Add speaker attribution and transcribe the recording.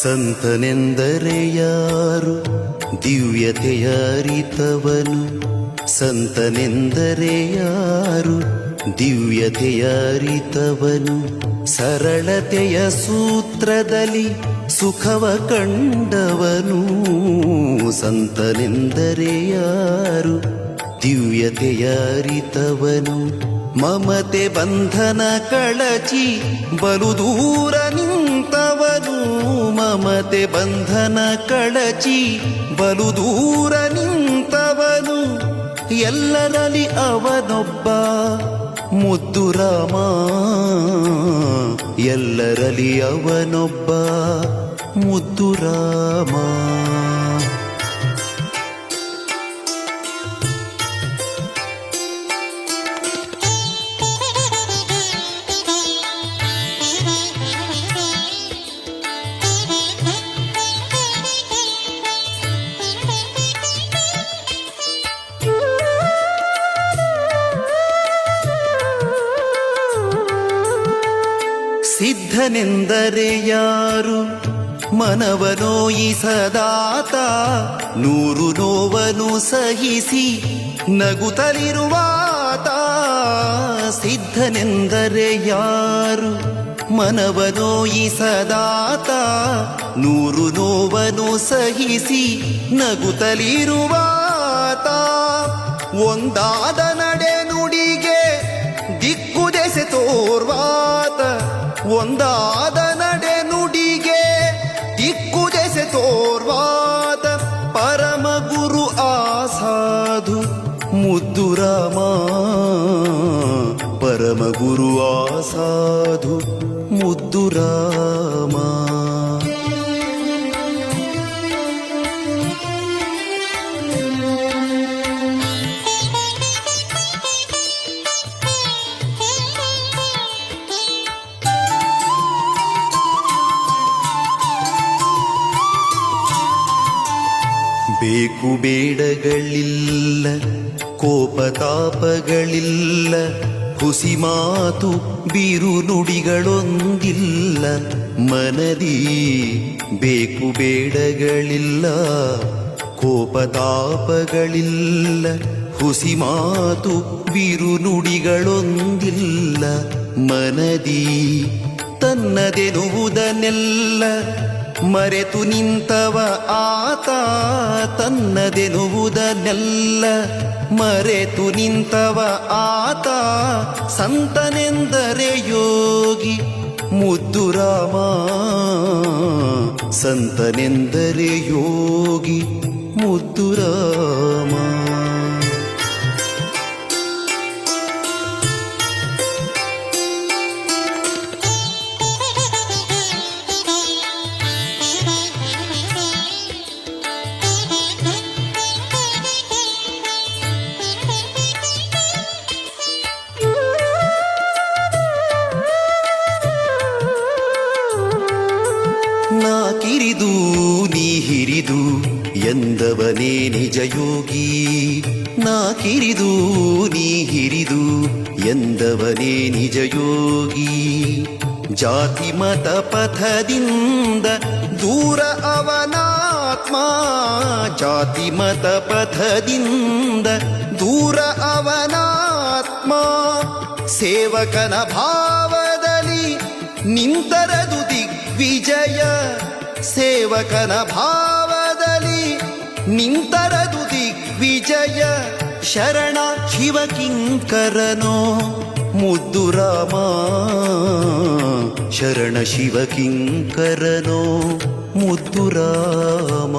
Speaker 1: ಸಂತನೆಂದರೆ ಯಾರು ದಿವ್ಯತೆಯ ಅರಿತವನು, ಸಂತನೆಂದರೆ ಯಾರು ದಿವ್ಯತೆಯ ಅರಿತವನು, ಸರಳತೆಯ ಸೂತ್ರದಲ್ಲಿ ಸುಖವ ಕಂಡವನು, ಸಂತನೆಂದರೆ ಯಾರು ದಿವ್ಯತೆಯ ಅರಿತವನು, ಮಮತೆ ಬಂಧನ ಕಳಚಿ ಬಲು ದೂರ ನಿಂತವನು, ಮಮತೆ ಬಂಧನ ಕಳಚಿ ಬಲು ದೂರ ನಿಂತವನು, ಎಲ್ಲರಲ್ಲಿ ಅವನೊಬ್ಬ ಮುದ್ದು ರಾಮ, ಎಲ್ಲರಲ್ಲಿ ಅವನೊಬ್ಬ ಮುದ್ದು ರಾಮ. ಸಿದ್ಧನೆಂದರೆ ಯಾರು ಮನವನೋಯಿಸದಾತ, ನೂರು ನೋವನ್ನು ಸಹಿಸಿ ನಗುತ್ತಲಿರುವಾತ, ಸಿದ್ಧನೆಂದರೆ ಯಾರು ಮನವನೋಯಿಸದಾತ, ನೂರು ನೋವನ್ನು ಸಹಿಸಿ ನಗುತ್ತಲಿರುವಾತ, ಒಂದಾದ ನಡೆ ನುಡಿಗೆ ದಿಕ್ಕು ದೆಸೆ ತೋರ್ವಾತ, ಒಂದಾದ ನಡೆ ನುಡಿಗೆ ದಿಕ್ಕು ದೆಸೆ ತೋರ್ವಾತ, ಪರಮ ಗುರು ಆಸಾಧು ಮುದ್ದು ರಾಮ, ಪರಮ ಗುರು ಆಸಾಧು ಮುದ್ದು ರಾಮ. ಬೇಕು ಬೇಡಗಳಿಲ್ಲ, ಕೋಪತಾಪಗಳಿಲ್ಲ, ಹುಸಿ ಮಾತು ಬಿರು ನುಡಿಗಳೊಂದಿಲ್ಲ ಮನದಿ, ಬೇಕು ಬೇಡಗಳಿಲ್ಲ, ಕೋಪತಾಪಗಳಿಲ್ಲ, ಹುಸಿ ಮಾತು ಬಿರು ನುಡಿಗಳೊಂದಿಲ್ಲ ಮನದಿ, ತನ್ನದೆನುವುದನ್ನೆಲ್ಲ ಮರೆತು ನಿಂತವ ಆತ, ತನ್ನದೆನುವುದನ್ನೆಲ್ಲ ಮರೆತು ನಿಂತವ ಆತ, ಸಂತನೆಂದರೆ ಯೋಗಿ ಮುದ್ದು ರಾಮ, ಸಂತನೆಂದರೆ ಯೋಗಿ ಮುದ್ದು ರಾಮ. ನಾ ಕಿರಿದು ನೀ ಹಿರಿದು ಎಂದವನೇ ನಿಜ ಯೋಗಿ, ನಾ ಕಿರಿದು ನೀ ಹಿರಿದು ಎಂದವನೇ ನಿಜ ಯೋಗಿ, ಜಾತಿ ಮತ ಪಥದಿಂದ ದೂರ ಅವನಾತ್ಮ, ಜಾತಿ ಮತ ಪಥದಿಂದ ದೂರ ಅವನಾತ್ಮ, ಸೇವಕನ ಭಾವದಲ್ಲಿ ನಿಂತರದು ದಿಗ್ವಿಜಯ, ಸೇವಕನ ಭಾವದಲ್ಲಿ ನಿಂತರದು ದಿಗ್ವಿಜಯ, ಶರಣ ಶಿವಕಿಂಕರನೋ ಮುದ್ದು ರಾಮ, ಶರಣ ಶಿವಕಿಂಕರನೋ ಮುದ್ದು ರಾಮ.